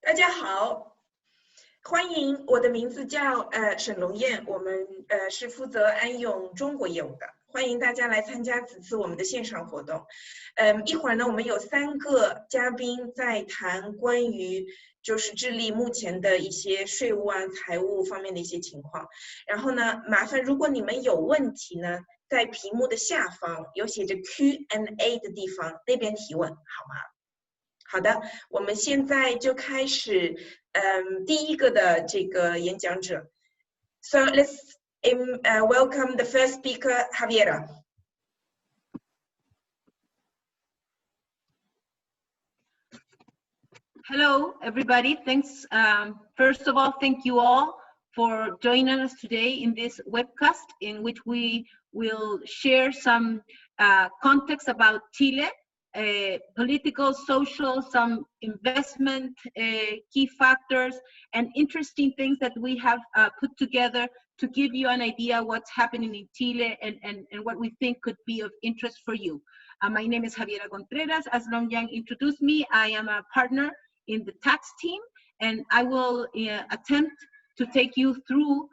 大家好，欢迎，我的名字叫沈龙燕，我们是负责安永中国业务的，欢迎大家来参加此次我们的线上活动。一会儿呢，我们有3个嘉宾在谈关于就是智利目前的一些税务啊、财务方面的一些情况。然后呢，麻烦如果你们有问题呢，在屏幕的下方有写着 Q&A 的地方那边提问，好吗？好的，我们现在就开始，第一个的这个演讲者。So let's welcome the first speaker, Javiera. Hello, everybody. Thanks. First of all, thank you all for joining us today in this webcast in which we will share some context about Chile. Political, social, some investment key factors and interesting things that we have put together to give you an idea what's happening in Chile and what we think could be of interest for you. My name is Javiera Contreras. As Long Yang introduced me, I am a partner in the tax team, and I will attempt to take you through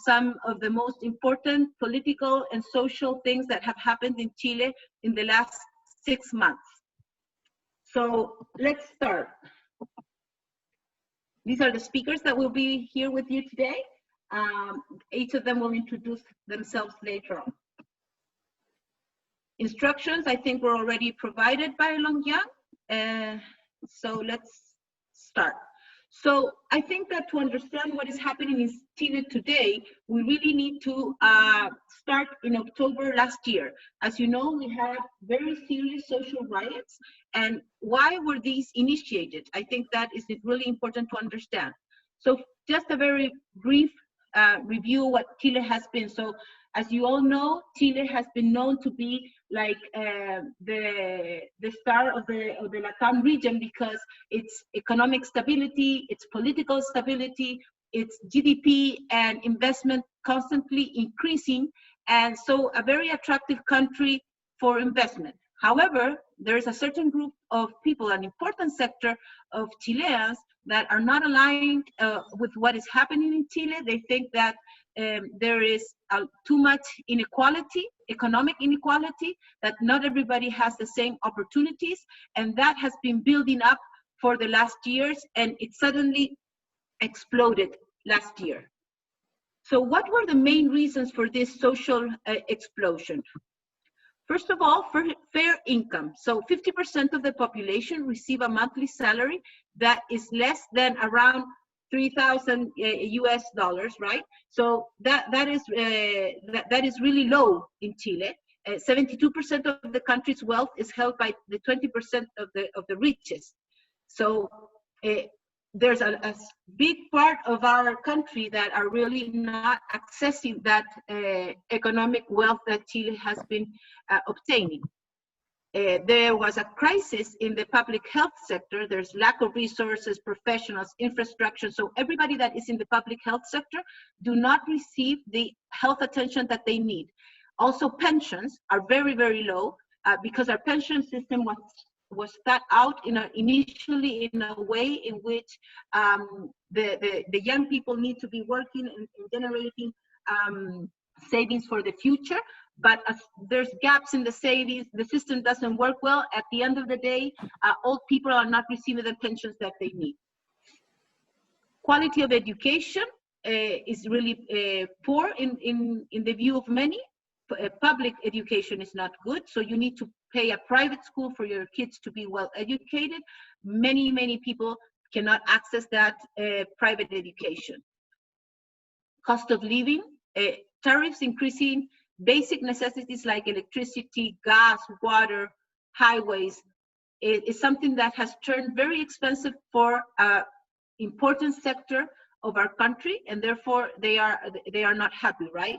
some of the most important political and social things that have happened in Chile in the last 6 months. So let's start. These are the speakers that will be here with you today. Each of them will introduce themselves later on. Instructions, I think, were already provided by Long Yang. So let's start. So I think that to understand what is happening in Chile today, we really need to start in October last year. As you know, we had very serious social riots. And why were these initiated? I think that is really important to understand. So just a very brief review of what Chile has been. So as you all know, Chile has been known to be like the star of the Latam region because its economic stability, its political stability, its GDP and investment constantly increasing, and so a very attractive country for investment. However, there is a certain group of people, an important sector of Chileans that are not aligned with what is happening in Chile. They think that there is too much inequality, economic inequality, that not everybody has the same opportunities, and that has been building up for the last years, and it suddenly exploded last year. So what were the main reasons for this social explosion? First of all, fair income. So 50% of the population receive a monthly salary that is less than around $3,000 US, right? So that is really low in Chile. 72% of the country's wealth is held by the 20% of the richest. So there's a big part of our country that are really not accessing that economic wealth that Chile has been obtaining. There was a crisis in the public health sector. There's lack of resources, professionals, infrastructure. So everybody that is in the public health sector do not receive the health attention that they need. Also, pensions are very, very low because our pension system was thought out initially in a way in which the young people need to be working and generating savings for the future. But there's gaps in the savings, the system doesn't work well. At the end of the day, old people are not receiving the pensions that they need. Quality of education is really poor in the view of many. Public education is not good, so you need to pay a private school for your kids to be well educated. Many people cannot access that private education. Cost of living, tariffs increasing, basic necessities like electricity, gas, water, highways, is something that has turned very expensive for an important sector of our country, and therefore they are not happy, right?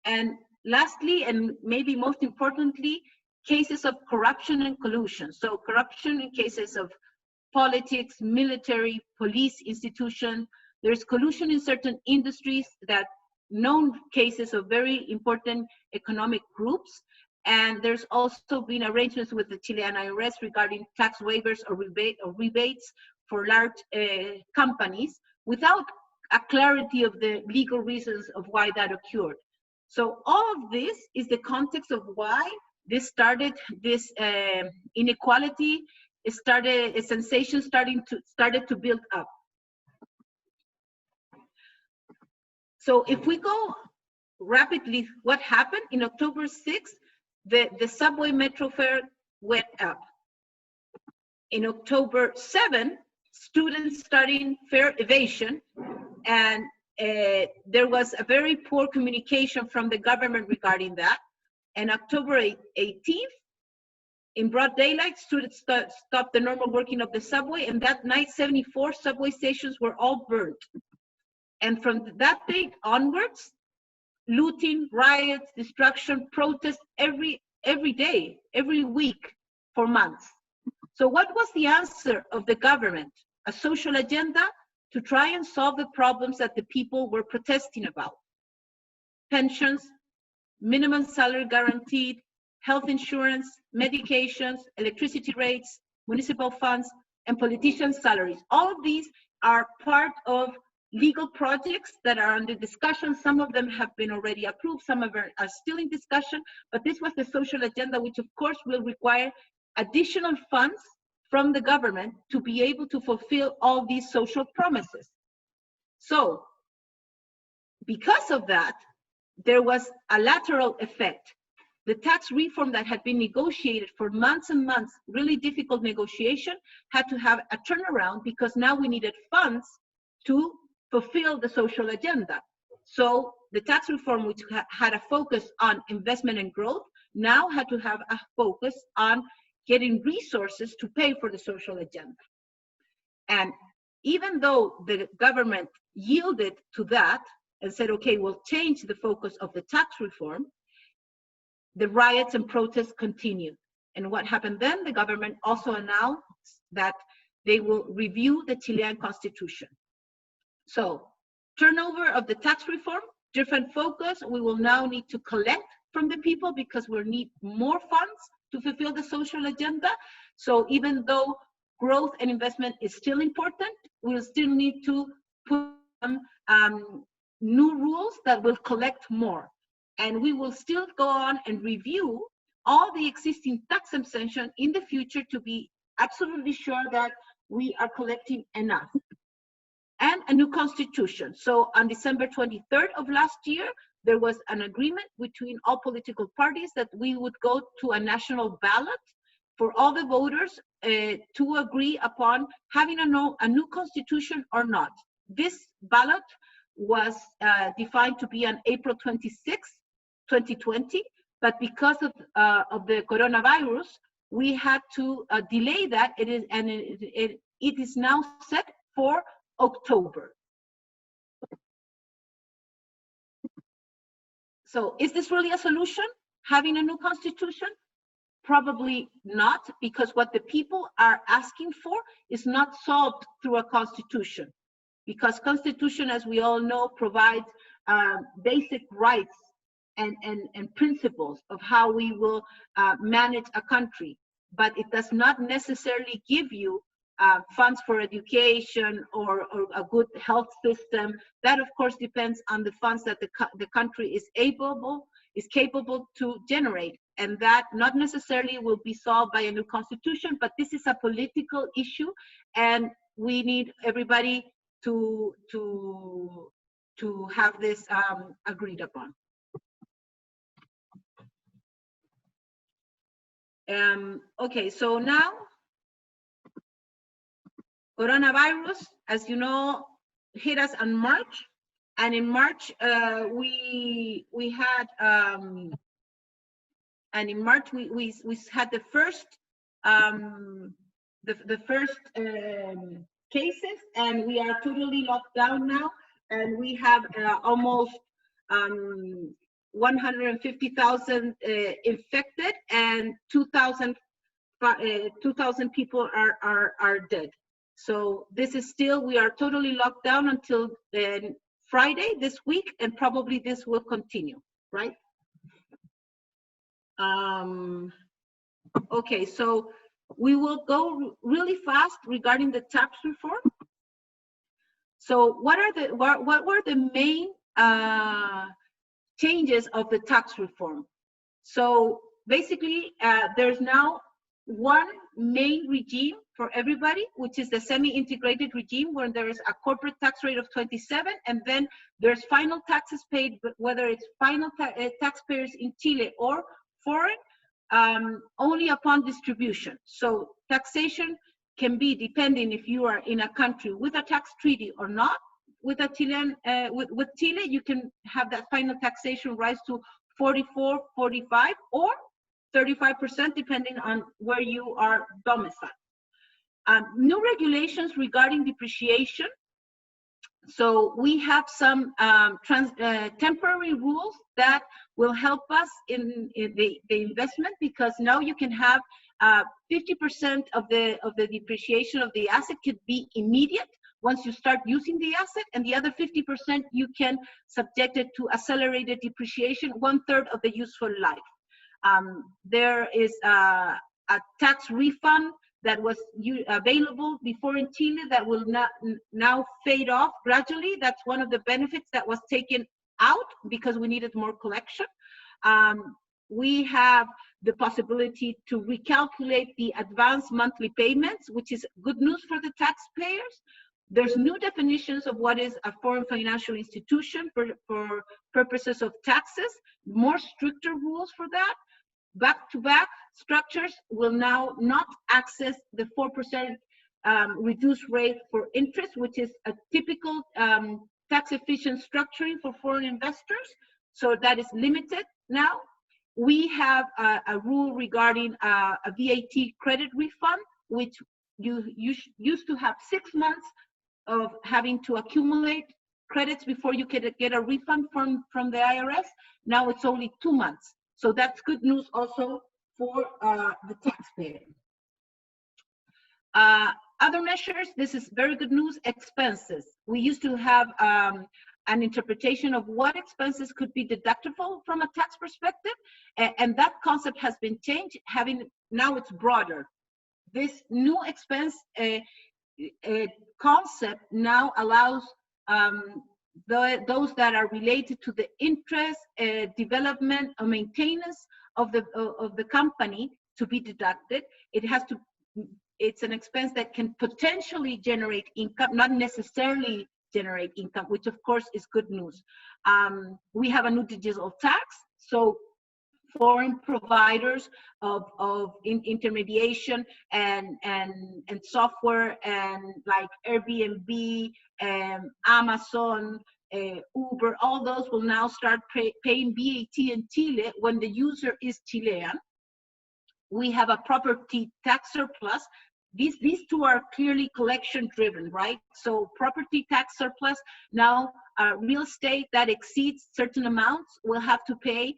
And lastly, and maybe most importantly, cases of corruption and collusion. So corruption in cases of politics, military, police institution. There's collusion in certain industries, that known cases of very important economic groups. And there's also been arrangements with the Chilean IRS regarding tax waivers or rebates for large companies without a clarity of the legal reasons of why that occurred. So all of this is the context of why this started, this inequality, a sensation started to build up. So if we go rapidly, what happened in October 6th, the subway metro fare went up. In October 7, students studying fare evasion, and there was a very poor communication from the government regarding that. And October 18th, in broad daylight, students stopped the normal working of the subway, and that night 74 subway stations were all burnt. And from that date onwards, looting, riots, destruction, protests every day, every week for months. So what was the answer of the government? A social agenda to try and solve the problems that the people were protesting about. Pensions, minimum salary guaranteed, health insurance, medications, electricity rates, municipal funds, and politicians' salaries. All of these are part of legal projects that are under discussion. Some of them have been already approved, some of them are still in discussion, but this was the social agenda, which of course will require additional funds from the government to be able to fulfill all these social promises. So, because of that, there was a lateral effect. The tax reform that had been negotiated for months and months, really difficult negotiation, had to have a turnaround because now we needed funds to fulfill the social agenda. So the tax reform, which had a focus on investment and growth, now had to have a focus on getting resources to pay for the social agenda. And even though the government yielded to that and said, okay, we'll change the focus of the tax reform, the riots and protests continued. And what happened then? The government also announced that they will review the Chilean constitution. So, turnover of the tax reform, different focus. We will now need to collect from the people because we'll need more funds to fulfill the social agenda. So even though growth and investment is still important, we'll still need to put new rules that will collect more. And we will still go on and review all the existing tax exemption in the future to be absolutely sure that we are collecting enough. And a new constitution. So on December 23rd of last year, there was an agreement between all political parties that we would go to a national ballot for all the voters to agree upon having a new constitution or not. This ballot was defined to be on April 26, 2020, but because of the coronavirus, we had to delay that. It is now set for October. So is this really a solution, having a new constitution? Probably not, because what the people are asking for is not solved through a constitution. Because constitution, as we all know, provides basic rights and principles of how we will manage a country, but it does not necessarily give you funds for education or a good health system. That, of course, depends on the funds that the country is capable to generate, and that not necessarily will be solved by a new constitution. But this is a political issue, and we need everybody to have this agreed upon. Okay, so now. Coronavirus, as you know, hit us in March, and in March we had the first cases, and we are totally locked down now, and we have almost 150,000 infected, and 2,000 people are dead. So this is still, we are totally locked down until Friday this week, and probably this will continue, right? Okay, so We will go really fast regarding the tax reform. So what were the main changes of the tax reform? So basically, there's now one main regime for everybody, which is the semi-integrated regime, where there is a corporate tax rate of 27, and then there's final taxes paid, whether it's final taxpayers in Chile or foreign, only upon distribution. So taxation can be depending if you are in a country with a tax treaty or not. With a Chilean, with Chile, you can have that final taxation rise to 44, 45, or 35%, depending on where you are domiciled. New regulations regarding depreciation. So we have some temporary rules that will help us in the investment, because now you can have 50% of the depreciation of the asset could be immediate once you start using the asset, and the other 50% you can subject it to accelerated depreciation, 1/3 of the useful life. There is a tax refund that was available before in Chile that will now fade off gradually. That's one of the benefits that was taken out because we needed more collection. We have the possibility to recalculate the advanced monthly payments, which is good news for the taxpayers. There's new definitions of what is a foreign financial institution for purposes of taxes, more stricter rules for that. Back-to-back structures will now not access the 4% reduced rate for interest, which is a typical tax-efficient structuring for foreign investors. So that is limited now. We have a rule regarding a VAT credit refund, which you used to have 6 months of having to accumulate credits before you could get a refund from the IRS. Now it's only 2 months. So that's good news also for the taxpayer. Other measures, this is very good news, expenses. We used to have an interpretation of what expenses could be deductible from a tax perspective, and that concept has been changed, now it's broader. This new expense concept now allows those that are related to the interest, development, or maintenance of the company to be deducted. It's an expense that can potentially generate income, not necessarily generate income, which of course is good news. We have a new digital tax, so foreign providers of intermediation and software, and like Airbnb, Amazon, Uber, all those will now start paying VAT in Chile when the user is Chilean. We have a property tax surplus. These two are clearly collection driven, right? So property tax surplus, now real estate that exceeds certain amounts will have to pay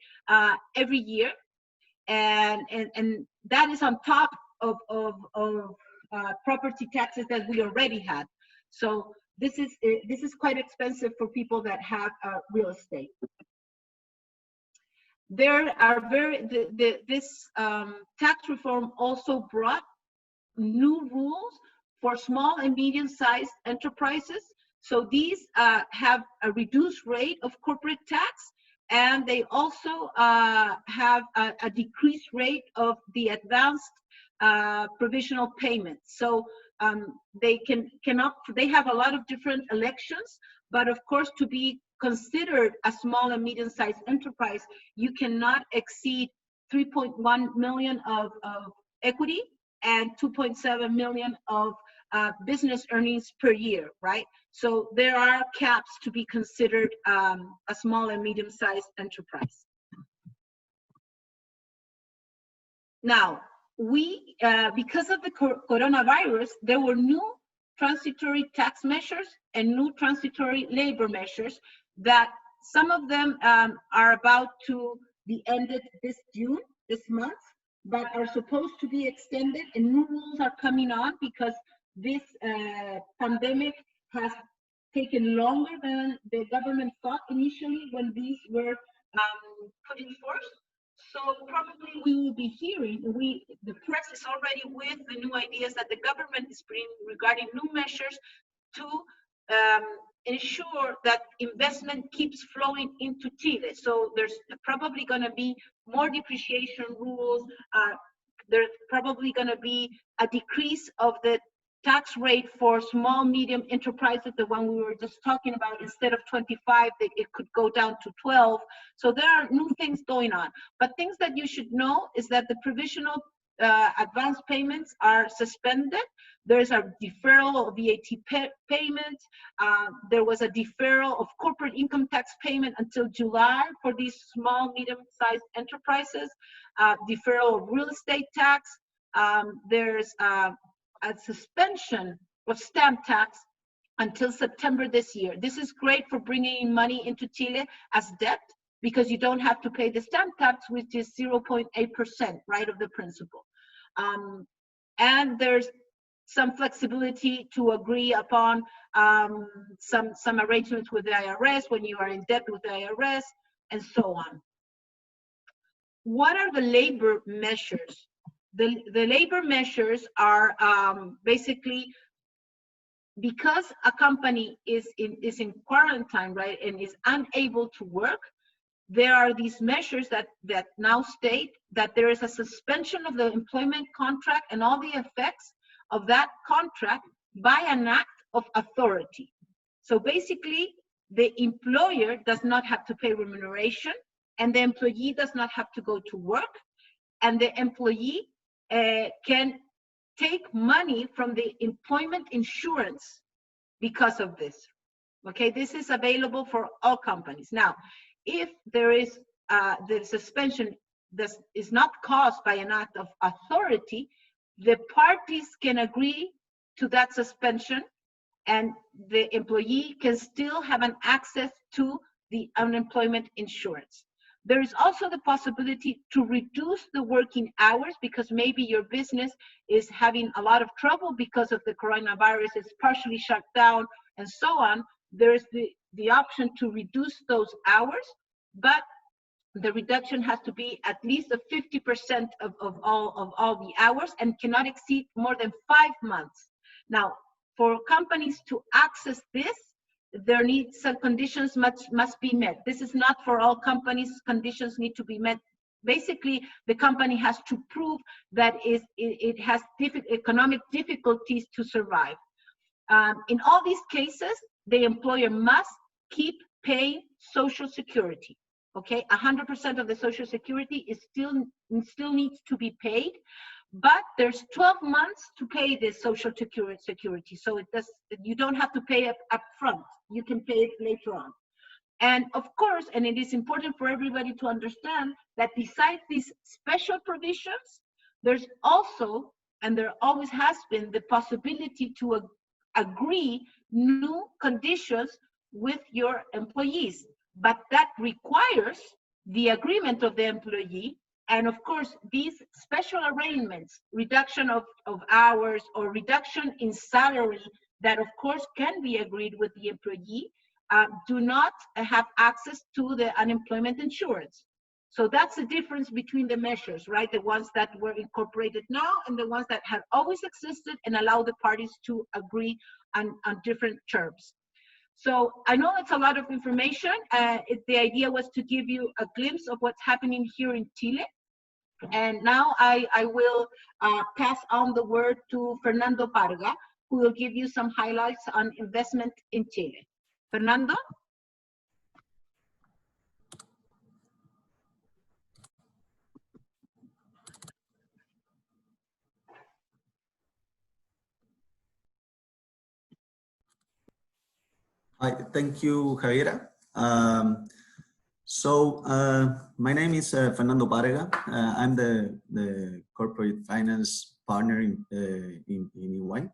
every year, and that is on top of property taxes that we already had. So this is quite expensive for people that have real estate. There are this tax reform also brought new rules for small and medium-sized enterprises. So these have a reduced rate of corporate tax, and they also have a decreased rate of the advanced provisional payments. So they have a lot of different elections, but of course, to be considered a small and medium-sized enterprise, you cannot exceed 3.1 million of equity and 2.7 million of business earnings per year, right? So there are caps to be considered a small and medium-sized enterprise. Now, because of the coronavirus, there were new transitory tax measures and new transitory labor measures that some of them are about to be ended this June, this month, but are supposed to be extended, and new rules are coming on because this pandemic has taken longer than the government thought initially when these were put in force. So probably we will be hearing, the press is already with the new ideas that the government is bringing regarding new measures to ensure that investment keeps flowing into Chile. So there's probably going to be more depreciation rules. There's probably going to be a decrease of the tax rate for small, medium enterprises, the one we were just talking about. Instead of 25, it could go down to 12. So there are new things going on. But things that you should know is that the provisional advance payments are suspended. There's a deferral of VAT payments. There was a deferral of corporate income tax payment until July for these small, medium-sized enterprises. Deferral of real estate tax. There's a suspension of stamp tax until September this year. This is great for bringing in money into Chile as debt, because you don't have to pay the stamp tax, which is 0.8%, right, of the principal. And there's some flexibility to agree upon some arrangements with the IRS when you are in debt with the IRS, and so on. What are the labor measures? The labor measures are basically, because a company is in quarantine, right, and is unable to work, there are these measures that now state that there is a suspension of the employment contract and all the effects of that contract by an act of authority. So basically, the employer does not have to pay remuneration, and the employee does not have to go to work, and the employee can take money from the employment insurance because of this. Okay, this is available for all companies. Now, if there is the suspension that is not caused by an act of authority, the parties can agree to that suspension, and the employee can still have an access to the unemployment insurance. There is also the possibility to reduce the working hours, because maybe your business is having a lot of trouble because of the coronavirus, it's partially shut down, and so on. There's the option to reduce those hours, but the reduction has to be at least 50% of all the hours, and cannot exceed more than 5 months. Now, for companies to access this, there needs some conditions must be met. This is not for all companies. Conditions need to be met. Basically, the company has to prove that it has economic difficulties to survive. In all these cases, the employer must keep paying Social Security. Okay, 100% of the Social Security is still needs to be paid, but there's 12 months to pay the Social Security. So you don't have to pay it up front. You can pay it later on. And of course, and it is important for everybody to understand that besides these special provisions, there's also, and there always has been, the possibility to agree new conditions with your employees. But that requires the agreement of the employee. And of course, these special arrangements, reduction of hours or reduction in salary, that of course can be agreed with the employee, do not have access to the unemployment insurance. So that's the difference between the measures, right? The ones that were incorporated now and the ones that have always existed and allow the parties to agree on different terms. So I know it's a lot of information. The idea was to give you a glimpse of what's happening here in Chile. And now I will pass on the word to Fernando Parga, who will give you some highlights on investment in Chile. Fernando? Hi, thank you, Javiera. My name is Fernando Parga. I'm the corporate finance partner in EY.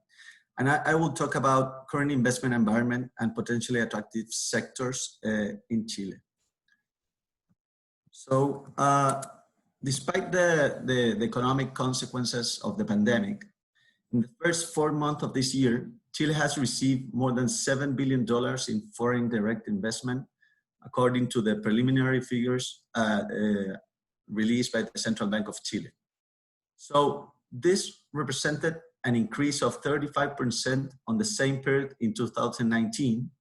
And I will talk about current investment environment and potentially attractive sectors in Chile. So despite the economic consequences of the pandemic, in the first 4 months of this year, Chile has received more than $7 billion in foreign direct investment, according to the preliminary figures released by the Central Bank of Chile. So this represented an increase of 35% on the same period in 2019,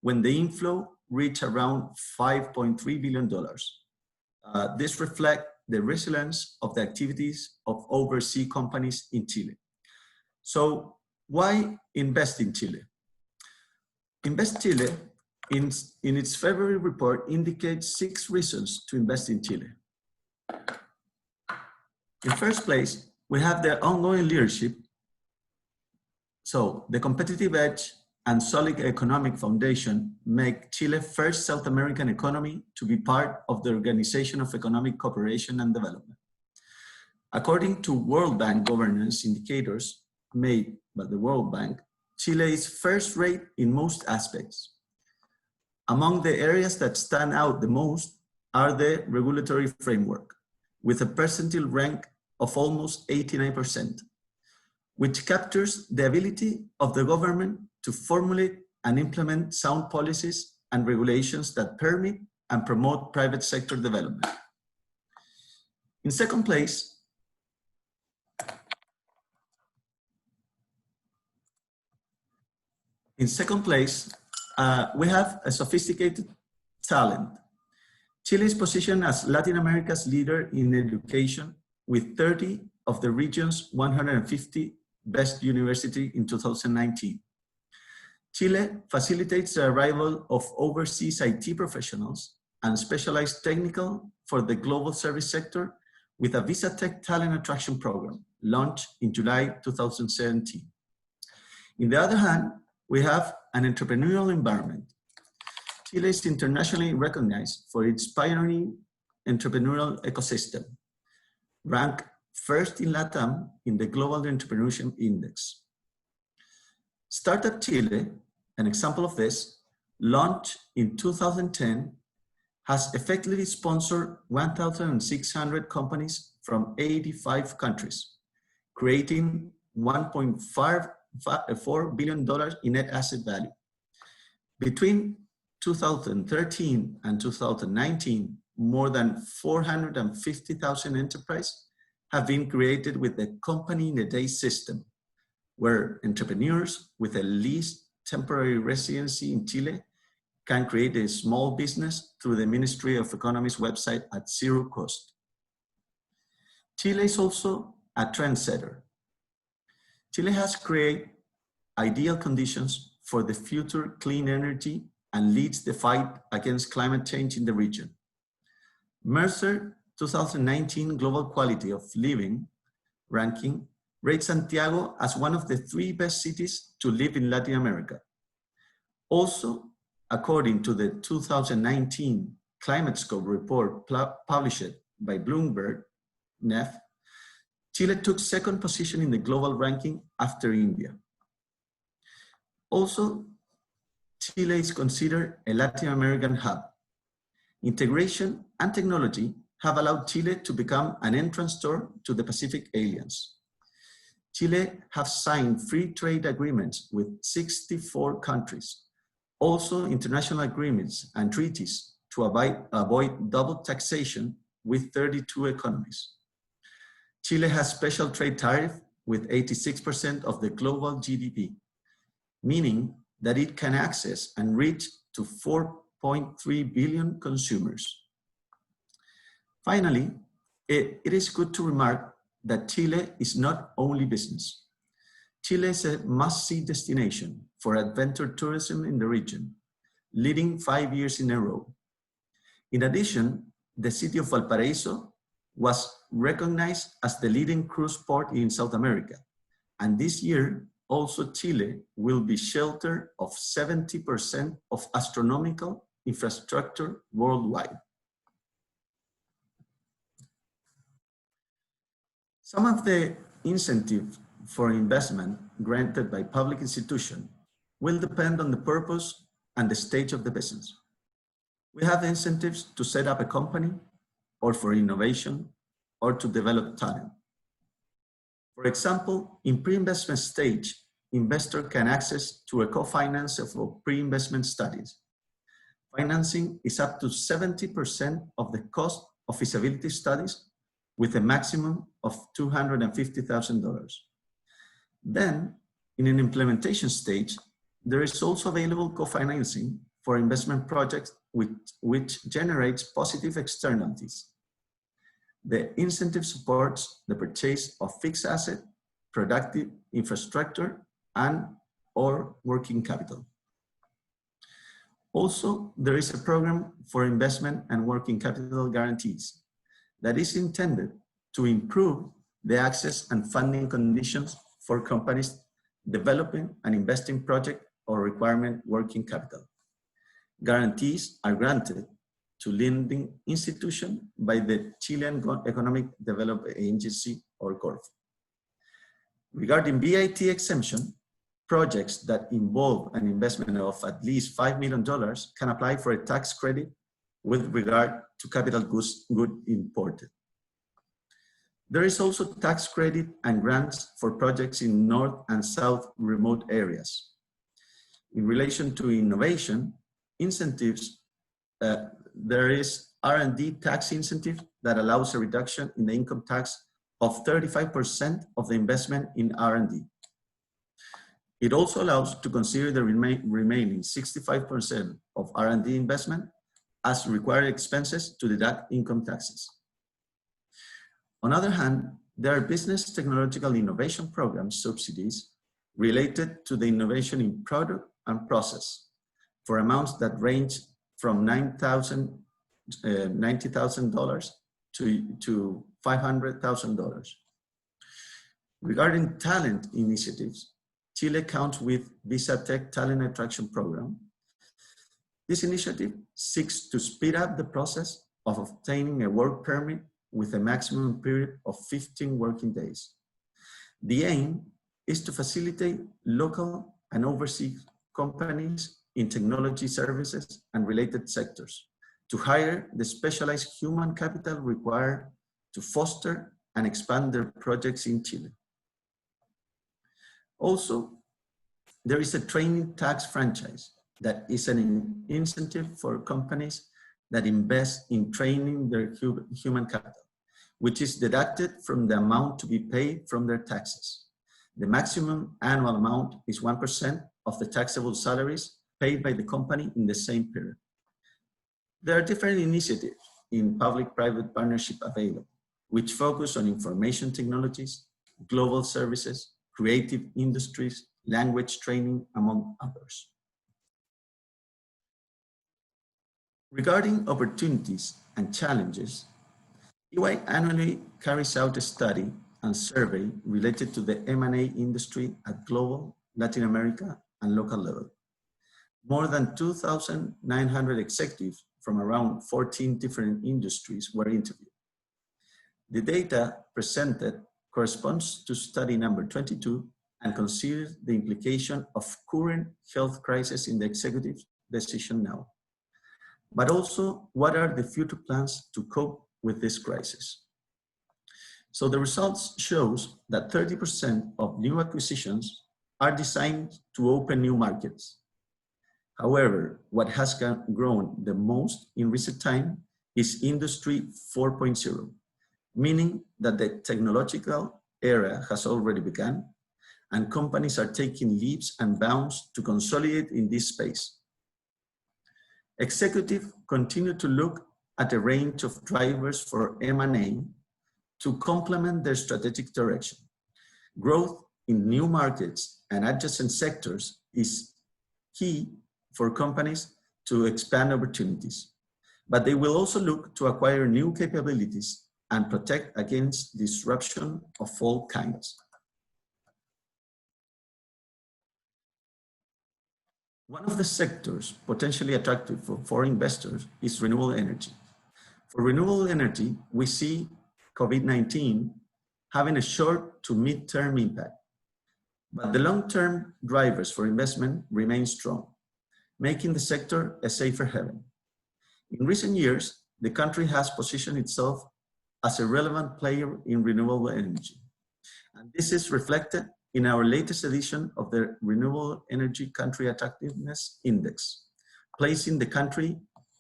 when the inflow reached around $5.3 billion. This reflects the resilience of the activities of overseas companies in Chile. So why invest in Chile? Invest Chile, in its February report, indicates 6 reasons to invest in Chile. In first place, we have the ongoing leadership. So the competitive edge and solid economic foundation make Chile first South American economy to be part of the Organization of Economic Cooperation and Development. According to World Bank governance indicators made by the World Bank, Chile is first rate in most aspects. Among the areas that stand out the most are the regulatory framework, with a percentile rank of almost 89%, which captures the ability of the government to formulate and implement sound policies and regulations that permit and promote private sector development. In second place, we have a sophisticated talent. Chile is positioned as Latin America's leader in education, with 30 of the region's 150 best universities in 2019. Chile facilitates the arrival of overseas IT professionals and specialized technical for the global service sector with a Visa Tech talent attraction program launched in July 2017. On the other hand, we have an entrepreneurial environment. Chile is internationally recognized for its pioneering entrepreneurial ecosystem, ranked first in LATAM in the Global Entrepreneurship Index. Startup Chile, an example of this, launched in 2010, has effectively sponsored 1,600 companies from 85 countries, creating $1.4 billion in net asset value. Between 2013 and 2019, more than 450,000 enterprises have been created with the company in a day system, where entrepreneurs with at least temporary residency in Chile can create a small business through the Ministry of Economy's website at zero cost. Chile is also a trendsetter. Chile has created ideal conditions for the future clean energy and leads the fight against climate change in the region. Mercer 2019 Global Quality of Living ranking rates Santiago as one of the 3 best cities to live in Latin America. Also, according to the 2019 Climate Scope report published by Bloomberg NEF, Chile took 2nd position in the global ranking after India. Also, Chile is considered a Latin American hub. Integration and technology have allowed Chile to become an entrance door to the Pacific Alliance. Chile has signed free trade agreements with 64 countries, also international agreements and treaties to avoid double taxation with 32 economies. Chile has special trade tariff with 86% of the global GDP, meaning that it can access and reach to 4.3 billion consumers. Finally, it is good to remark that Chile is not only business. Chile is a must-see destination for adventure tourism in the region, leading 5 years in a row. In addition, the city of Valparaiso was recognized as the leading cruise port in South America, and this year, also Chile will be shelter of 70% of astronomical infrastructure worldwide. Some of the incentives for investment granted by public institutions will depend on the purpose and the stage of the business. We have incentives to set up a company, or for innovation, or to develop talent. For example, in pre-investment stage, investor can access to a co-finance of pre-investment studies. Financing is up to 70% of the cost of feasibility studies with a maximum of $250,000. Then, in an implementation stage, there is also available co-financing for investment projects which generates positive externalities. The incentive supports the purchase of fixed asset, productive infrastructure, and or working capital. Also, there is a program for investment and working capital guarantees that is intended to improve the access and funding conditions for companies developing an investing project or requirement working capital. Guarantees are granted to lending institution by the Chilean Economic Development Agency or CORF. Regarding VAT exemption, projects that involve an investment of at least $5 million can apply for a tax credit with regard to capital goods imported. There is also tax credit and grants for projects in North and South remote areas. In relation to innovation, incentives, there is R&D tax incentive that allows a reduction in the income tax of 35% of the investment in R&D. It also allows to consider the remaining 65% of R&D investment as required expenses to deduct income taxes. On the other hand, there are business technological innovation program subsidies related to the innovation in product and process for amounts that range from $90,000 to $500,000. Regarding talent initiatives, Chile counts with Visa Tech Talent Attraction Program. This initiative seeks to speed up the process of obtaining a work permit with a maximum period of 15 working days. The aim is to facilitate local and overseas companies in technology services and related sectors to hire the specialized human capital required to foster and expand their projects in Chile. Also, there is a training tax franchise that is an incentive for companies that invest in training their human capital, which is deducted from the amount to be paid from their taxes. The maximum annual amount is 1% of the taxable salaries paid by the company in the same period. There are different initiatives in public-private partnership available, which focus on information technologies, global services, creative industries, language training, among others. Regarding opportunities and challenges, EY annually carries out a study and survey related to the M&A industry at global, Latin America, and local level. More than 2,900 executives from around 14 different industries were interviewed. The data presented corresponds to study number 22 and considers the implication of current health crisis in the executive decision now, but also what are the future plans to cope with this crisis. So the results shows that 30% of new acquisitions are designed to open new markets. However, what has grown the most in recent time is Industry 4.0, meaning that the technological era has already begun and companies are taking leaps and bounds to consolidate in this space. Executives continue to look at a range of drivers for M&A to complement their strategic direction. Growth in new markets and adjacent sectors is key for companies to expand opportunities, but they will also look to acquire new capabilities and protect against disruption of all kinds. One of the sectors potentially attractive for investors is renewable energy. For renewable energy, we see COVID-19 having a short to mid-term impact, but the long-term drivers for investment remain strong, making the sector a safer haven. In recent years, the country has positioned itself as a relevant player in renewable energy, and this is reflected in our latest edition of the Renewable Energy Country Attractiveness Index, placing the country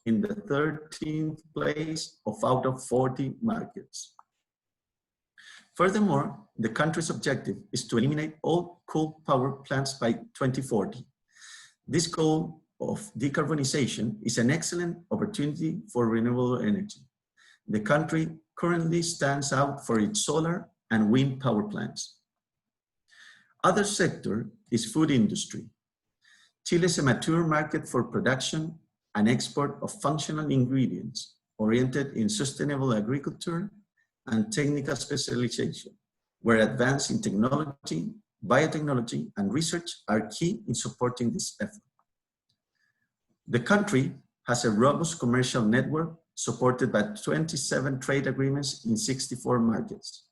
in the 13th place of out of 40 markets. Furthermore, the country's objective is to eliminate all coal power plants by 2040. This goal of decarbonization is an excellent opportunity for renewable energy. The country currently stands out for its solar and wind power plants. Other sector is food industry. Chile is a mature market for production and export of functional ingredients oriented in sustainable agriculture and technical specialization, where advances in technology, biotechnology, and research are key in supporting this effort. The country has a robust commercial network supported by 27 trade agreements in 64 markets.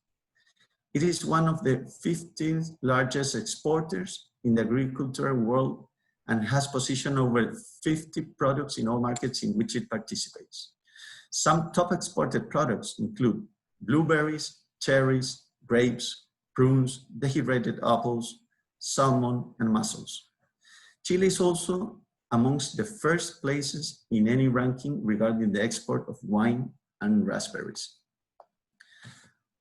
It is one of the 15th largest exporters in the agricultural world and has positioned over 50 products in all markets in which it participates. Some top exported products include blueberries, cherries, grapes, prunes, dehydrated apples, salmon, and mussels. Chile is also amongst the first places in any ranking regarding the export of wine and raspberries.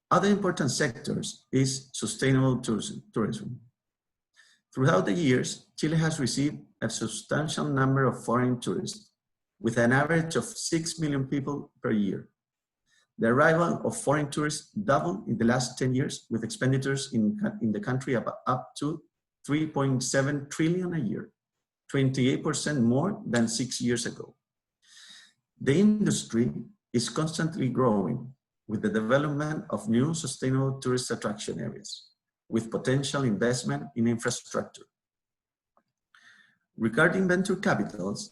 Other important sectors is sustainable tourism. Throughout the years, Chile has received a substantial number of foreign tourists, with an average of 6 million people per year. The arrival of foreign tourists doubled in the last 10 years, with expenditures in the country up to 3.7 trillion a year, 28% more than 6 years ago. The industry is constantly growing with the development of new sustainable tourist attraction areas, with potential investment in infrastructure. Regarding venture capitals,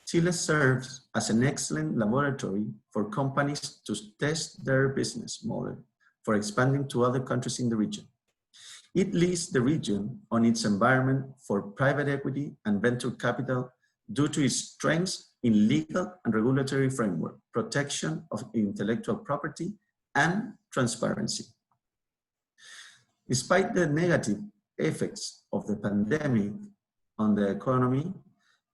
Chile serves as an excellent laboratory for companies to test their business model for expanding to other countries in the region. It leads the region on its environment for private equity and venture capital due to its strengths in legal and regulatory framework, protection of intellectual property, and transparency. Despite the negative effects of the pandemic on the economy,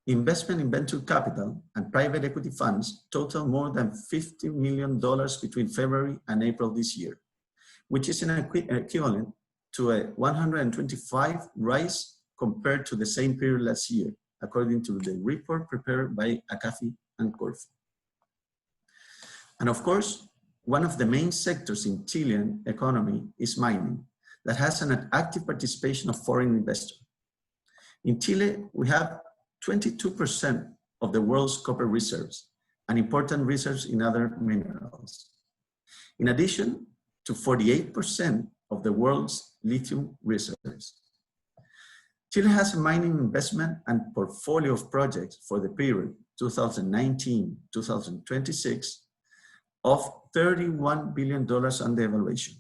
investment in venture capital and private equity funds total more than $50 million between February and April this year, which is an equivalent to a 125 rise compared to the same period last year, according to the report prepared by ACAFI and Corfu. And of course, one of the main sectors in Chilean economy is mining, that has an active participation of foreign investors. In Chile, we have 22% of the world's copper reserves and important reserves in other minerals. In addition to 48% of the world's lithium reserves. Chile has a mining investment and portfolio of projects for the period 2019-2026 of $31 billion under evaluation.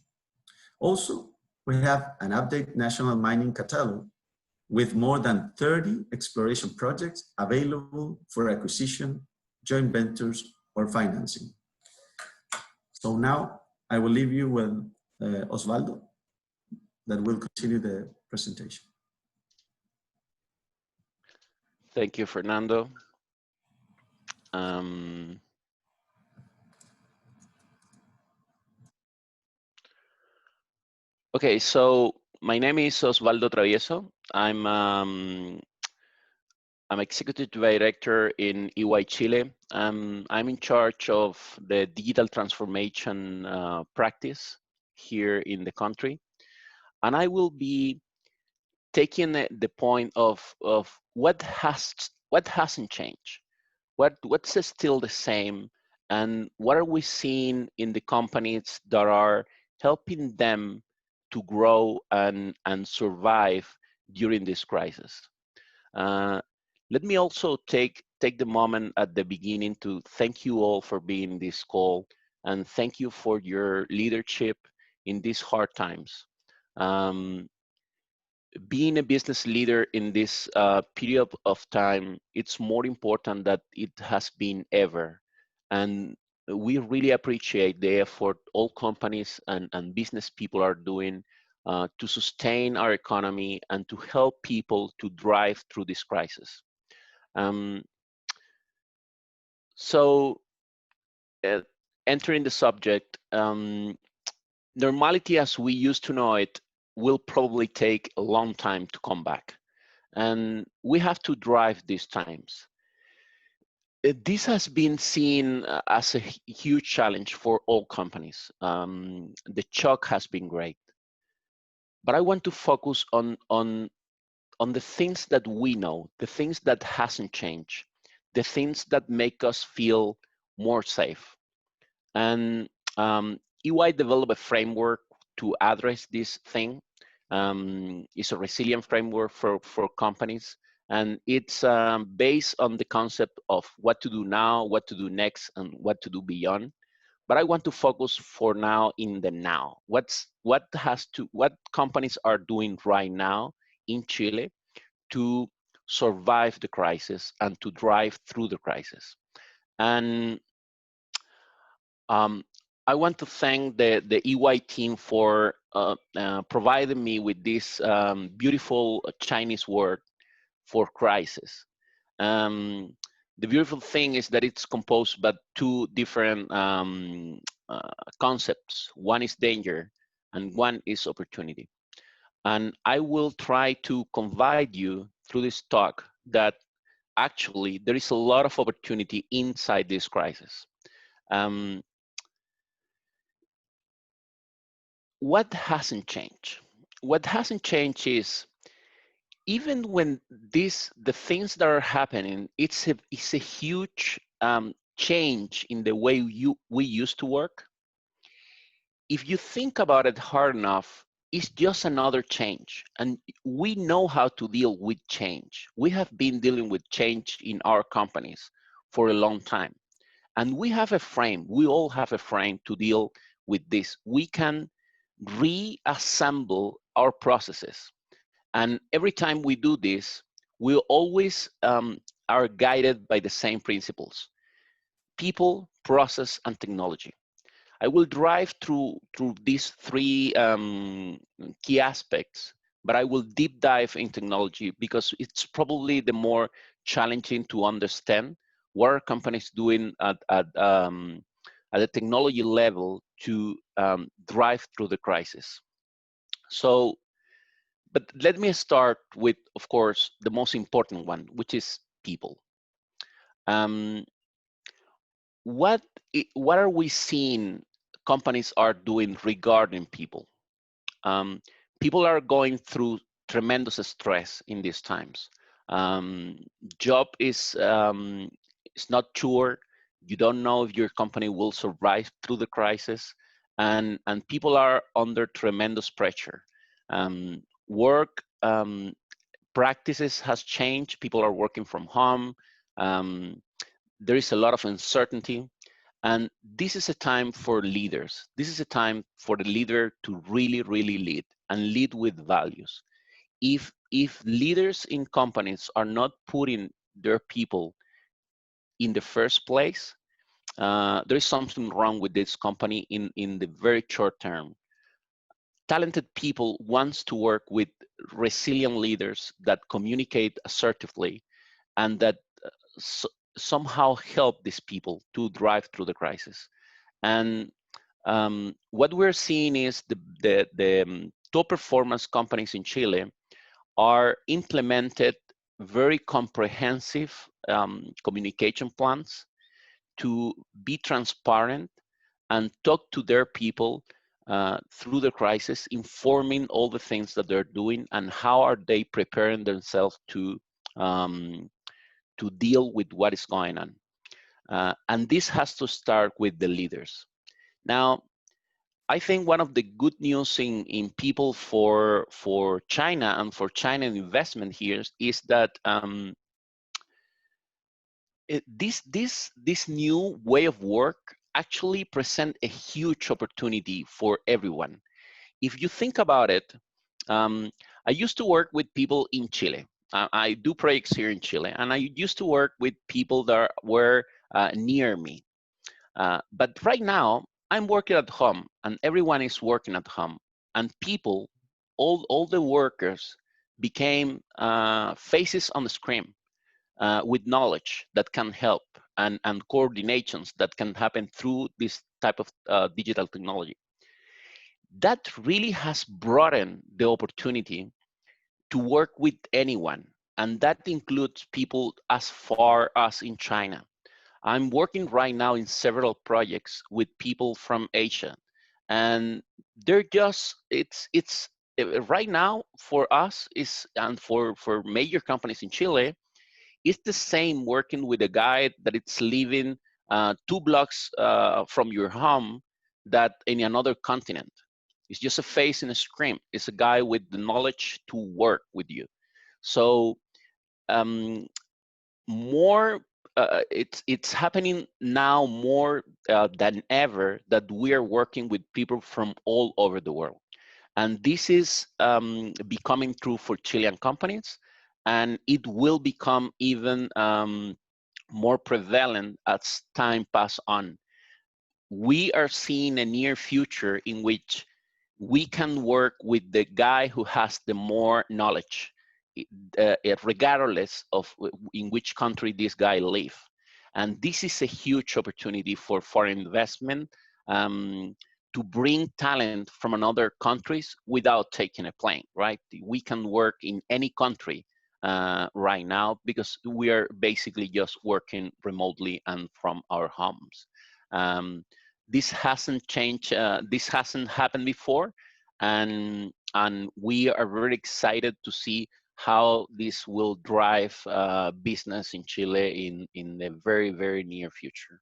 Also, we have an updated national mining catalog with more than 30 exploration projects available for acquisition, joint ventures, or financing. So now I will leave you with Osvaldo that will continue the presentation. Thank you, Fernando. Okay, so my name is Osvaldo Travieso. I'm executive director in EY Chile. I'm in charge of the digital transformation practice here in the country. And I will be taking the point of what hasn't changed, what's still the same, and what are we seeing in the companies that are helping them to grow and survive during this crisis. Let me also take the moment at the beginning to thank you all for being in this call, and thank you for your leadership in these hard times. Being a business leader in this period of time, it's more important than it has been ever. And we really appreciate the effort all companies and business people are doing to sustain our economy and to help people to drive through this crisis. So entering the subject, normality as we used to know it will probably take a long time to come back. And we have to drive these times. This has been seen as a huge challenge for all companies. The shock has been great. But I want to focus on the things that we know, the things that hasn't changed, the things that make us feel more safe. And EY developed a framework to address this thing. It's a resilient framework for companies. And it's based on the concept of what to do now, what to do next, and what to do beyond. But I want to focus for now in the now. What companies are doing right now in Chile to survive the crisis and to drive through the crisis. And I want to thank the EY team for providing me with this beautiful Chinese word for crisis. The beautiful thing is that it's composed by two different concepts. One is danger and one is opportunity. And I will try to convey you through this talk that actually there is a lot of opportunity inside this crisis. What hasn't changed? What hasn't changed is even when the things that are happening, it's a huge change in the way we used to work. If you think about it hard enough, it's just another change. And we know how to deal with change. We have been dealing with change in our companies for a long time. And we have a frame, we all have a frame to deal with this. We can reassemble our processes. And every time we do this, we always are guided by the same principles: people, process, and technology. I will drive through these three key aspects, but I will deep dive in technology because it's probably the more challenging to understand what are companies doing at the technology level to drive through the crisis. So, but let me start with, of course, the most important one, which is people. What are we seeing companies are doing regarding people? People are going through tremendous stress in these times. Job is not sure. You don't know if your company will survive through the crisis, and people are under tremendous pressure. Work practices has changed. People are working from home. There is a lot of uncertainty. And this is a time for leaders. This is a time for the leader to really, really lead and lead with values. If leaders in companies are not putting their people in the first place, there is something wrong with this company in the very short term. Talented people wants to work with resilient leaders that communicate assertively and that somehow help these people to drive through the crisis. And what we're seeing is the top performance companies in Chile are implemented very comprehensive communication plans to be transparent and talk to their people through the crisis, informing all the things that they're doing and how are they preparing themselves to deal with what is going on. And this has to start with the leaders. Now, I think one of the good news in people for China and for China investment here is that this new way of work actually present a huge opportunity for everyone. If you think about it, I used to work with people in Chile. I do projects here in Chile, and I used to work with people that were near me. But right now, I'm working at home, and everyone is working at home. And people, all the workers became faces on the screen. with knowledge that can help, and coordinations that can happen through this type of digital technology. That really has broadened the opportunity to work with anyone, and that includes people as far as in China. I'm working right now in several projects with people from Asia, and they're just, it's right now for us is, and for major companies in Chile, it's the same working with a guy that it's living 2 blocks from your home that in another continent. It's just a face in a screen. It's a guy with the knowledge to work with you. So more, it's happening now more than ever that we are working with people from all over the world. And this is becoming true for Chilean companies, and it will become even more prevalent as time passes on. We are seeing a near future in which we can work with the guy who has the more knowledge, regardless of in which country this guy lives. And this is a huge opportunity for foreign investment to bring talent from another countries without taking a plane, right? We can work in any country right now because we are basically just working remotely and from our homes. This hasn't changed, this hasn't happened before, and we are very excited to see how this will drive business in Chile in the very, very near future.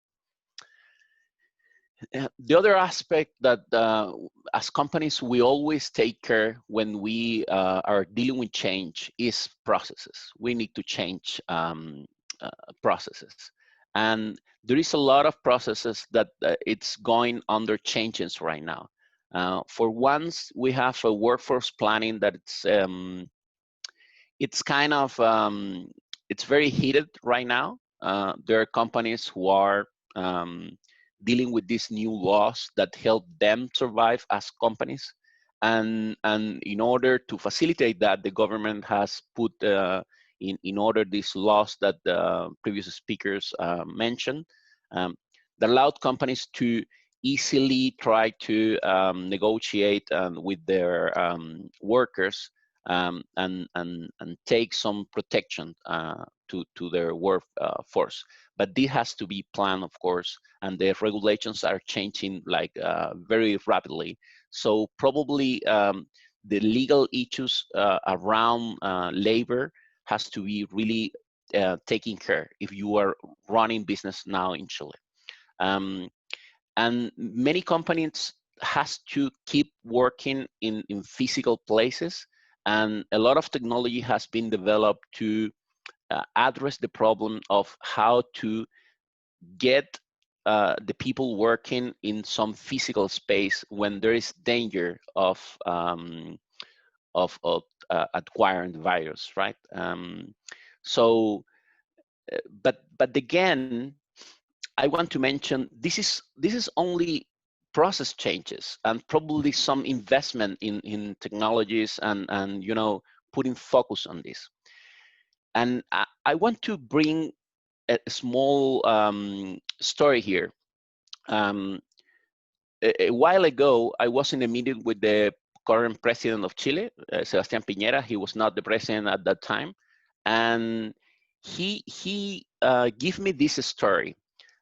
The other aspect that as companies, we always take care when we are dealing with change is processes. We need to change processes. And there is a lot of processes that it's going under changes right now. For once, we have a workforce planning that it's kind of, it's very heated right now. There are companies who are dealing with these new laws that help them survive as companies. And in order to facilitate that, the government has put in order these laws that the previous speakers mentioned that allowed companies to easily try to negotiate with their workers and take some protection to their workforce. But this has to be planned, of course, and the regulations are changing like very rapidly. So probably the legal issues around labor has to be really taken care if you are running business now in Chile. And many companies has to keep working in physical places, and a lot of technology has been developed to address the problem of how to get the people working in some physical space when there is danger of acquiring the virus, right? But again, I want to mention this is only process changes and probably some investment in technologies and you know, putting focus on this. And I want to bring a small story here. A while ago, I was in a meeting with the current president of Chile, Sebastián Piñera. He was not the president at that time, and he gave me this story.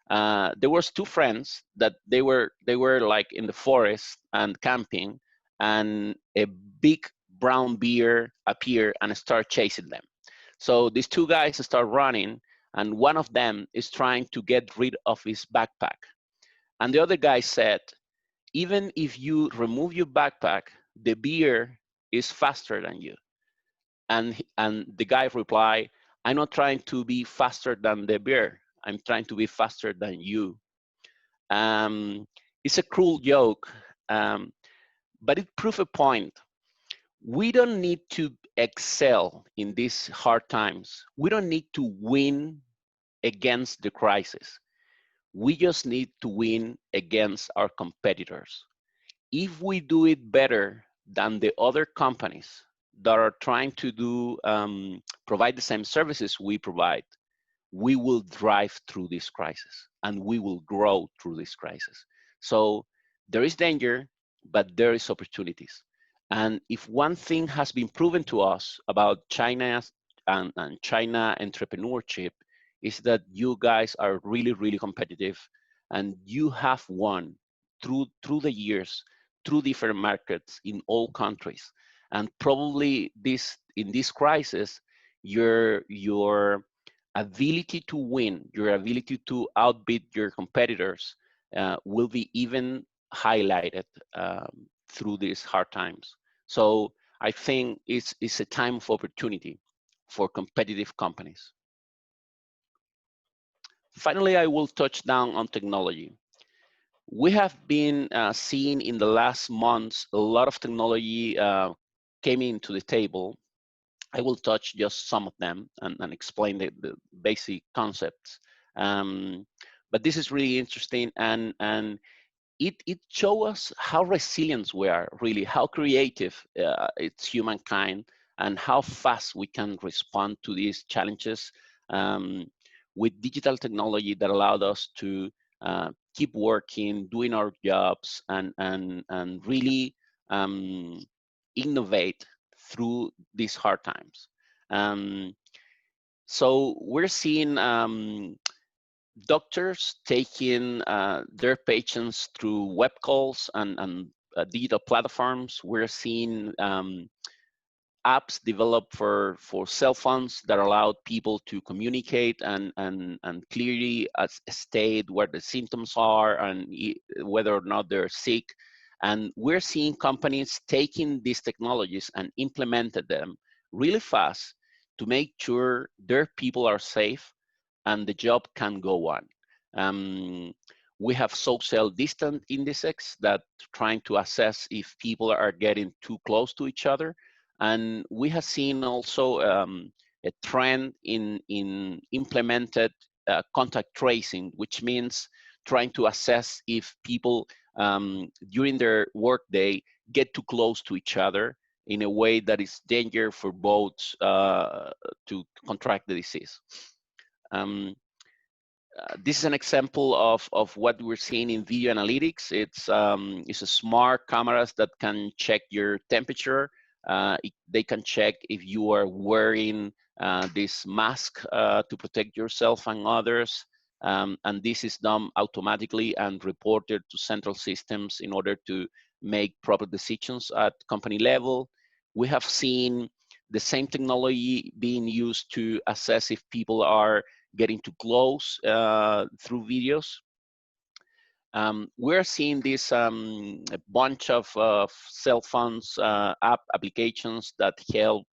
There was two friends that they were like in the forest and camping, and a big brown bear appeared and started chasing them. So these two guys start running, and one of them is trying to get rid of his backpack. And the other guy said, even if you remove your backpack, the bear is faster than you. And the guy replied, I'm not trying to be faster than the bear. I'm trying to be faster than you. It's a cruel joke, but it proves a point. We don't need to excel in these hard times. We don't need to win against the crisis. We just need to win against our competitors. If we do it better than the other companies that are trying to do provide the same services we provide, we will drive through this crisis and we will grow through this crisis. So there is danger, but there is opportunities. And if one thing has been proven to us about China and China entrepreneurship is that you guys are really, really competitive, and you have won through the years, through different markets in all countries. And probably in this crisis, your ability to win, your ability to outbid your competitors will be even highlighted through these hard times. So I think it's a time of opportunity for competitive companies. Finally, I will touch down on technology. We have been seeing in the last months a lot of technology came into the table. I will touch just some of them and explain the basic concepts. But this is really interesting, and it shows us how resilient we are, really, how creative it's humankind, and how fast we can respond to these challenges with digital technology that allowed us to keep working, doing our jobs, and really innovate through these hard times. So we're seeing doctors taking their patients through web calls and digital platforms. We're seeing apps developed for cell phones that allowed people to communicate and clearly state where the symptoms are and whether or not they're sick. And we're seeing companies taking these technologies and implemented them really fast to make sure their people are safe and the job can go on. We have social distance indices that trying to assess if people are getting too close to each other. And we have seen also a trend in implemented contact tracing, which means trying to assess if people during their workday get too close to each other in a way that is danger for both to contract the disease. This is an example of what we're seeing in video analytics. It's a smart cameras that can check your temperature. They can check if you are wearing this mask to protect yourself and others. And this is done automatically and reported to central systems in order to make proper decisions at company level. We have seen the same technology being used to assess if people are getting too close through videos. We're seeing this a bunch of cell phones app applications that help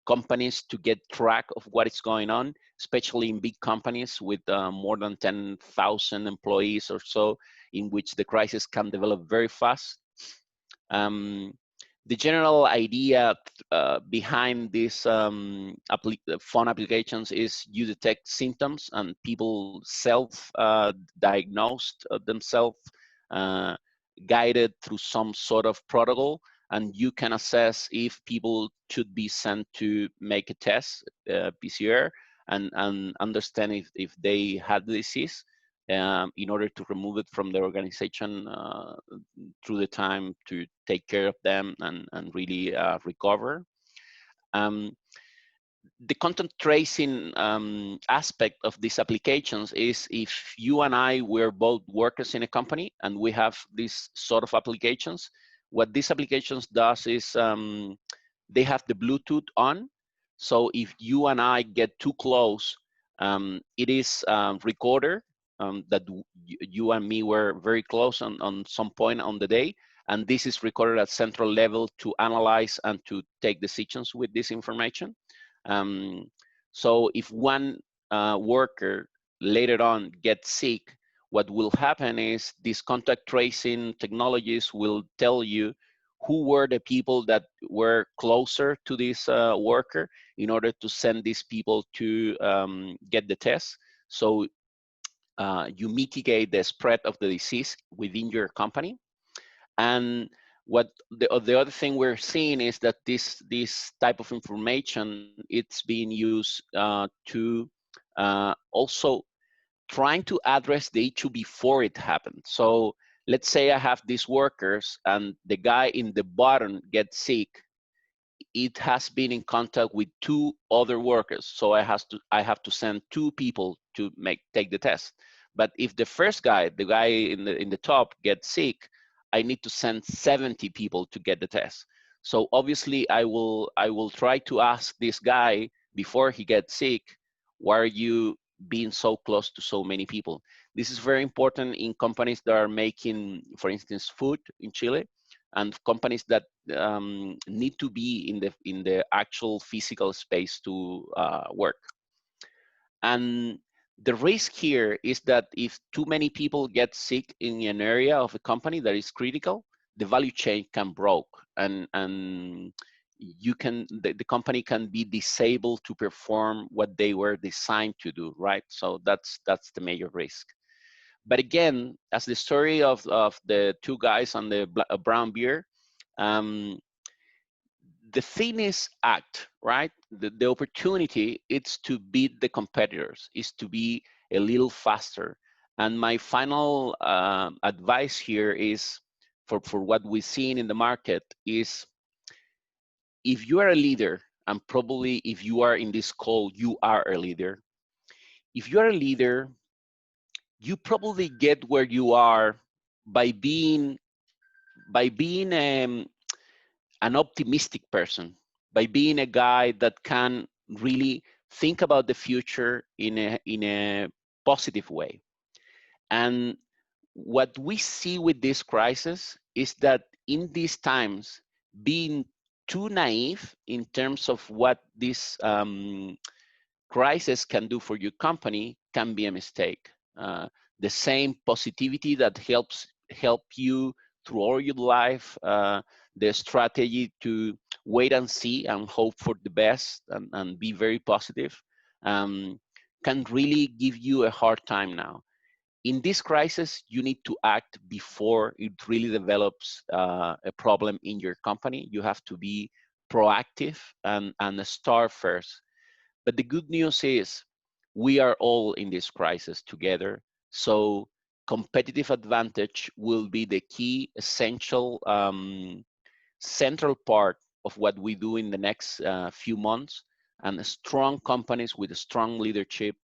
companies to get track of what is going on, especially in big companies with more than 10,000 employees or so, in which the crisis can develop very fast. The general idea behind these phone applications is you detect symptoms and people self-diagnosed themselves, guided through some sort of protocol, and you can assess if people should be sent to make a test, PCR, and understand if they had the disease in order to remove it from the organization through the time to take care of them and really recover. The content tracing aspect of these applications is if you and I were both workers in a company and we have these sort of applications, what these applications does is they have the Bluetooth on. So if you and I get too close, it is recorded that you and me were very close on some point on the day. And this is recorded at central level to analyze and to take decisions with this information. So if one worker later on gets sick, what will happen is these contact tracing technologies will tell you who were the people that were closer to this worker in order to send these people to get the test. So you mitigate the spread of the disease within your company. And what the other thing we're seeing is that this type of information, it's being used to Also, trying to address the issue before it happened. So let's say I have these workers and the guy in the bottom gets sick. It has been in contact with 2 other workers, so I have to send 2 people to take the test. But if the first guy, the guy in the top, gets sick, I need to send 70 people to get the test. So obviously, I will try to ask this guy before he gets sick, why are you being so close to so many people? This is very important in companies that are making, for instance, food in Chile, and companies that need to be in the actual physical space to work. And the risk here is that if too many people get sick in an area of a company that is critical, the value chain can broke, and the company can be disabled to perform what they were designed to do, right? So that's the major risk. But again, as the story of the 2 guys on the brown beer, the thing is act, right? The opportunity is to beat the competitors, is to be a little faster. And my final advice here is for what we've seen in the market is, if you are a leader, and probably if you are in this call, you are a leader. If you are a leader, you probably get where you are by being an optimistic person, by being a guy that can really think about the future in a positive way. And what we see with this crisis is that in these times, being too naive in terms of what this crisis can do for your company can be a mistake. The same positivity that help you through all your life, the strategy to wait and see and hope for the best and be very positive, can really give you a hard time now. In this crisis, you need to act before it really develops a problem in your company. You have to be proactive and start first. But the good news is we are all in this crisis together. So competitive advantage will be the key, essential, central part of what we do in the next few months. And strong companies with a strong leadership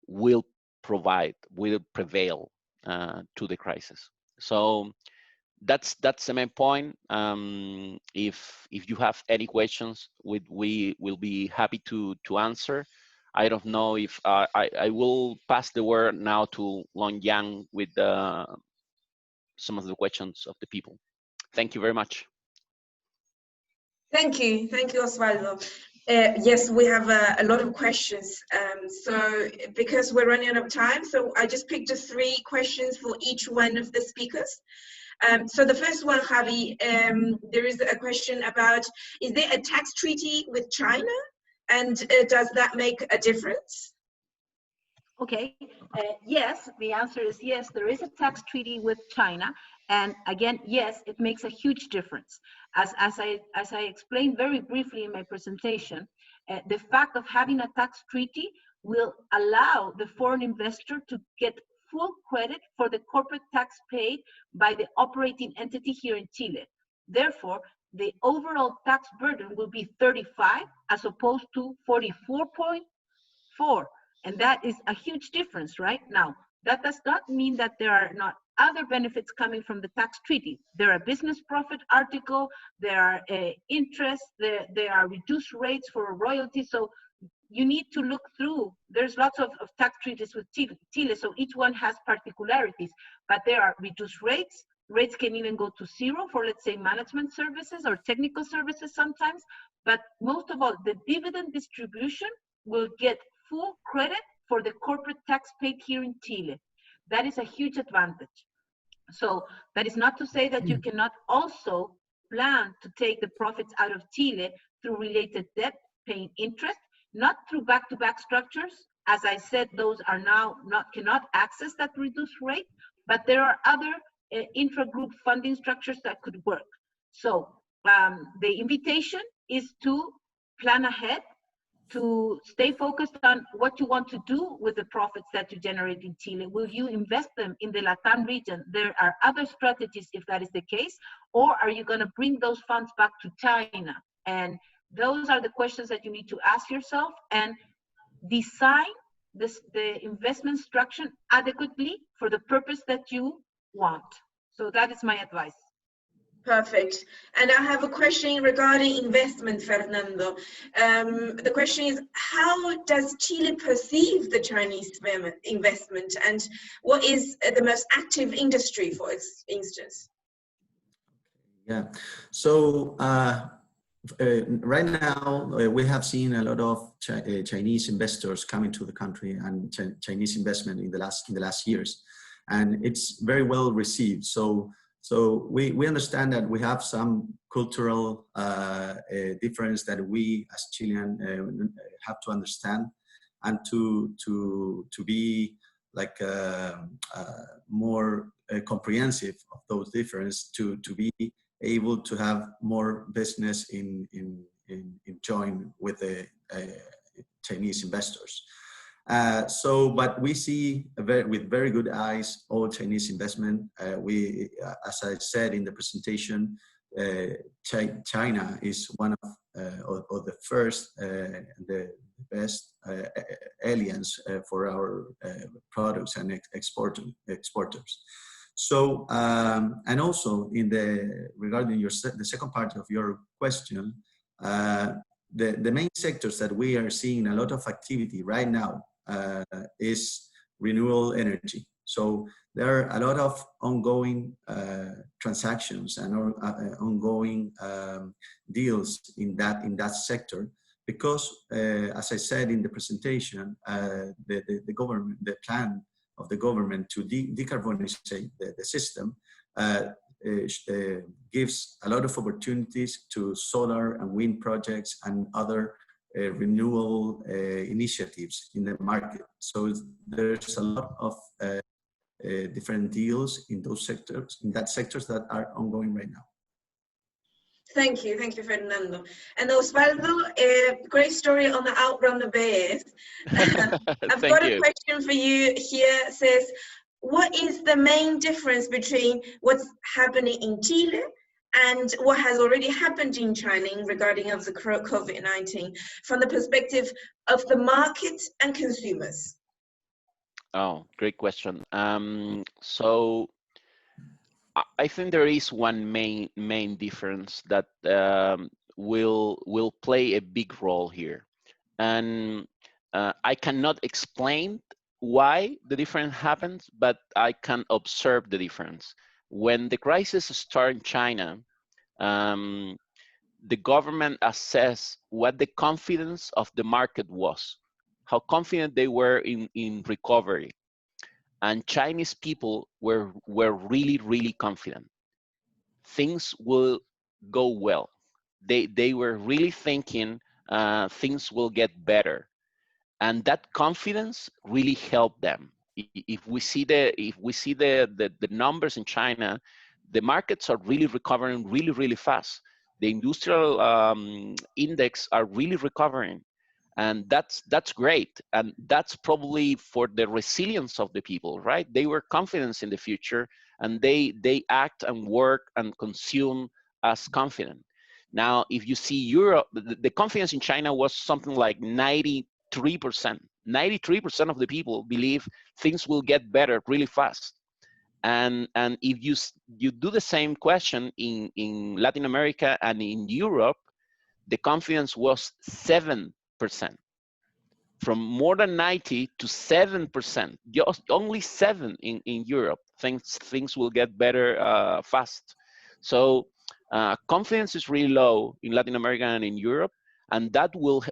will prevail to the crisis. So that's the main point. If you have any questions, we will be happy to answer. I don't know if I will pass the word now to Long Yang with some of the questions of the people. Thank you very much. Thank you, Osvaldo. Yes, we have a lot of questions. So because we're running out of time, so I just picked just 3 questions for each one of the speakers. So the first one, Javi, there is a question about, is there a tax treaty with China? And does that make a difference? Okay, yes, the answer is yes, there is a tax treaty with China. And again, yes, it makes a huge difference. As I explained very briefly in my presentation, the fact of having a tax treaty will allow the foreign investor to get full credit for the corporate tax paid by the operating entity here in Chile. Therefore, the overall tax burden will be 35 as opposed to 44.4. And that is a huge difference, right? Now, that does not mean that there are not other benefits coming from the tax treaty. There are business profit article, there are interest, there are reduced rates for royalties. So you need to look through. There's lots of tax treaties with Chile, so each one has particularities, but there are reduced rates. Rates can even go to 0 for, let's say, management services or technical services sometimes. But most of all, the dividend distribution will get full credit for the corporate tax paid here in Chile. That is a huge advantage. So that is not to say that you cannot also plan to take the profits out of Chile through related debt, paying interest, not through back-to-back structures. As I said, those are now cannot access that reduced rate, but there are other intra-group funding structures that could work. So the invitation is to plan ahead, to stay focused on what you want to do with the profits that you generate in Chile? Will you invest them in the Latam region? There are other strategies if that is the case, or are you going to bring those funds back to China? And those are the questions that you need to ask yourself and design the investment structure adequately for the purpose that you want. So that is my advice. Perfect. And I have a question regarding investment, Fernando. The question is, how does Chile perceive the Chinese investment, and what is the most active industry, for instance? Yeah, so right now we have seen a lot of Chinese investors coming to the country and Chinese investment in the last years, and it's very well received. So we understand that we have some cultural difference that we as Chilean have to understand, and to be like more comprehensive of those differences, to be able to have more business in join with the Chinese investors. But we see with very good eyes all Chinese investment. As I said in the presentation, China is one of the first, the best aliens for our products and exporters. So, and also regarding the second part of your question, the main sectors that we are seeing a lot of activity right now is renewable energy. So there are a lot of ongoing transactions and ongoing deals in that sector, because as I said in the presentation, the plan of the government to decarbonize the system gives a lot of opportunities to solar and wind projects and other renewable initiatives in the market. So there's a lot of different deals in those sectors, that are ongoing right now. Thank you, Fernando. And Osvaldo, great story on the Outrun the Bears. I've got a question for you here. It says, what is the main difference between what's happening in Chile and what has already happened in China regarding of the COVID-19 from the perspective of the market and consumers? Oh, great question. So I think there is one main difference that will play a big role here, and I cannot explain why the difference happens, but I can observe the difference. When the crisis started in China, the government assessed what the confidence of the market was, how confident they were in recovery. And Chinese people were really confident. Things will go well. They were really thinking things will get better. And that confidence really helped them. If we see the numbers in China, the markets are really recovering really fast. The industrial index are really recovering, and that's great. And that's probably for the resilience of the people, right? They were confident in the future, and they act and work and consume as confident. Now, if you see Europe, the confidence in China was something like 93%. 93% of the people believe things will get better really fast. And if you do the same question in Latin America and in Europe, the confidence was 7%. From more than 90 to 7%, just only 7 in Europe. Things will get better fast. So confidence is really low in Latin America and in Europe, and that will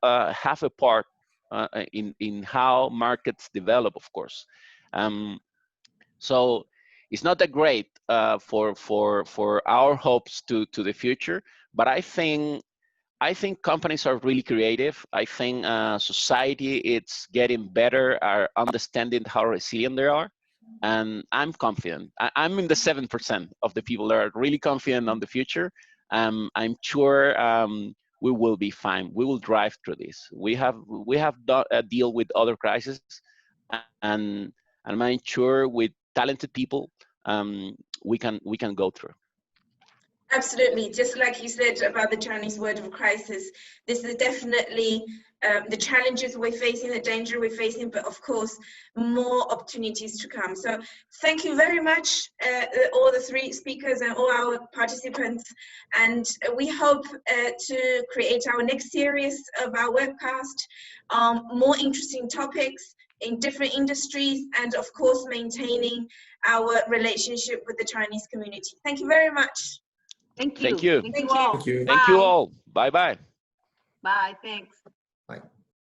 have a part in how markets develop, of course. So it's not that great for our hopes to the future, but I think companies are really creative. I think society it's getting better, are understanding how resilient they are, and I'm confident. I'm in the 7% of the people that are really confident on the future. I'm sure we will be fine. We will drive through this. We have done a deal with other crises, and I'm sure with talented people, we can go through. Absolutely, just like you said about the Chinese word of crisis, this is definitely the challenges we're facing, the danger we're facing, but of course, more opportunities to come. So thank you very much, all the three speakers and all our participants. And we hope to create our next series of our webcast, more interesting topics in different industries, and of course, maintaining our relationship with the Chinese community. Thank you very much. Thank you. Thank you. Thank you all. Thank you. Thank you all. Bye-bye. Bye, thanks.